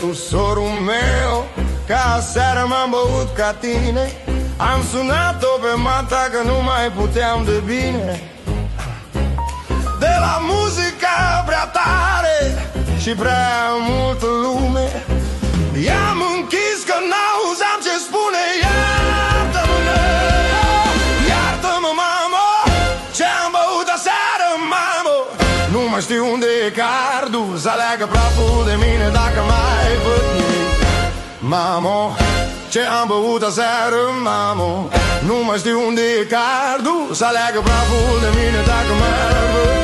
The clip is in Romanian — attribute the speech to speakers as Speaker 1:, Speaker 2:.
Speaker 1: tu, sorul meu, ca seara m-am băut ca tine. Am sunat-o pe mata că nu mai puteam de bine. De la muzica prea tare și prea multă lume, i-am închis că n-auzam ce spune. Iartă-mă, iartă-mă, mamă, ce-am băut aseară, mamă. Nu mai știu unde e cardul, să aleagă praful de mine dacă mai văd ei. Mamă, ce-am băut aseară, mamă. Nu mai știu unde e cardul, să aleagă praful de mine dacă mai văd.